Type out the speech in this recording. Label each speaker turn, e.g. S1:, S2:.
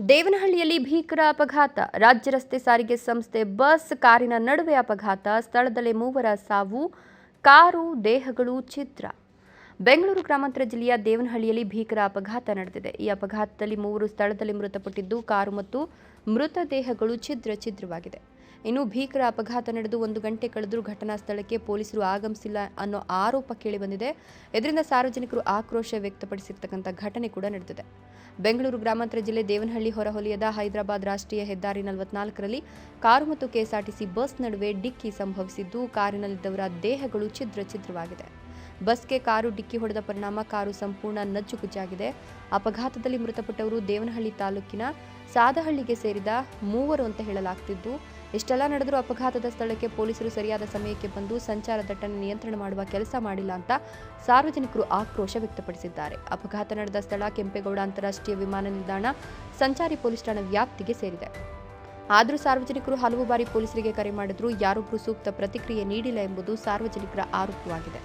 S1: ದೇವನಹಳ್ಳಿಯಲ್ಲಿ ಭೀಕರ ಅಪಘಾತ. ರಾಜ್ಯ ರಸ್ತೆ ಸಾರಿಗೆ ಸಂಸ್ಥೆ ಬಸ್ ಕಾರಿನ ನಡುವೆ ಅಪಘಾತ. ಸ್ಥಳದಲ್ಲೇ ಮೂವರ ಸಾವು, ಕಾರು ದೇಹಗಳು ಛಿದ್ರ. ಬೆಂಗಳೂರು ಗ್ರಾಮಾಂತರ ಜಿಲ್ಲೆಯ ದೇವನಹಳ್ಳಿಯಲ್ಲಿ ಭೀಕರ ಅಪಘಾತ ನಡೆದಿದೆ. ಈ ಅಪಘಾತದಲ್ಲಿ ಮೂವರು ಸ್ಥಳದಲ್ಲಿ ಮೃತಪಟ್ಟಿದ್ದು, ಕಾರು ಮತ್ತು ಮೃತದೇಹಗಳು ಛಿದ್ರವಾಗಿದೆ. ಇನ್ನು ಭೀಕರ ಅಪಘಾತ ನಡೆದು 1 ಗಂಟೆ ಕಳೆದರೂ ಘಟನಾ ಸ್ಥಳಕ್ಕೆ ಪೊಲೀಸರು ಆಗಮಿಸಿಲ್ಲ ಅನ್ನೋ ಆರೋಪ ಕೇಳಿಬಂದಿದೆ. ಇದರಿಂದ ಸಾರ್ವಜನಿಕರು ಆಕ್ರೋಶ ವ್ಯಕ್ತಪಡಿಸಿರ್ತಕ್ಕಂಥ ಘಟನೆ ಕೂಡ ನಡೆದಿದೆ. ಬೆಂಗಳೂರು ಗ್ರಾಮಾಂತರ ಜಿಲ್ಲೆ ದೇವನಹಳ್ಳಿ ಹೊರವಲಯದ ಹೈದರಾಬಾದ್ ರಾಷ್ಟ್ರೀಯ ಹೆದ್ದಾರಿ 44ರಲ್ಲಿ ಕಾರು ಮತ್ತು ಕೆಎಸ್ಆರ್ಟಿಸಿ ಬಸ್ ನಡುವೆ ಡಿಕ್ಕಿ ಸಂಭವಿಸಿದ್ದು, ಕಾರಿನಲ್ಲಿದ್ದವರ ದೇಹಗಳು ಛಿದ್ರವಾಗಿದೆ. ಬಸ್ಗೆ ಕಾರು ಡಿಕ್ಕಿ ಹೊಡೆದ ಪರಿಣಾಮ ಕಾರು ಸಂಪೂರ್ಣ ನಜ್ಜುಗುಜ್ಜಾಗಿದೆ. ಅಪಘಾತದಲ್ಲಿ ಮೃತಪಟ್ಟವರು ದೇವನಹಳ್ಳಿ ತಾಲೂಕಿನ ಸಾದಹಳ್ಳಿಗೆ ಸೇರಿದ ಮೂವರು ಅಂತ ಹೇಳಲಾಗ್ತಿದ್ದು, ಇಷ್ಟೆಲ್ಲ ನಡೆದರೂ ಅಪಘಾತದ ಸ್ಥಳಕ್ಕೆ ಪೊಲೀಸರು ಸರಿಯಾದ ಸಮಯಕ್ಕೆ ಬಂದು ಸಂಚಾರ ದಟ್ಟಣೆ ನಿಯಂತ್ರಣ ಮಾಡುವ ಕೆಲಸ ಮಾಡಿಲ್ಲ ಅಂತ ಸಾರ್ವಜನಿಕರು ಆಕ್ರೋಶ ವ್ಯಕ್ತಪಡಿಸಿದ್ದಾರೆ. ಅಪಘಾತ ನಡೆದ ಸ್ಥಳ ಕೆಂಪೇಗೌಡ ಅಂತಾರಾಷ್ಟ್ರೀಯ ವಿಮಾನ ನಿಲ್ದಾಣ ಸಂಚಾರಿ ಪೊಲೀಸ್ ಠಾಣಾ ವ್ಯಾಪ್ತಿಗೆ ಸೇರಿದೆ. ಆದರೂ ಸಾರ್ವಜನಿಕರು ಹಲವು ಬಾರಿ ಪೊಲೀಸರಿಗೆ ಕರೆ ಮಾಡಿದ್ರೂ ಯಾರೊಬ್ಬರೂ ಸೂಕ್ತ ಪ್ರತಿಕ್ರಿಯೆ ನೀಡಿಲ್ಲ ಎಂಬುದು ಸಾರ್ವಜನಿಕರ ಆರೋಪವಾಗಿದೆ.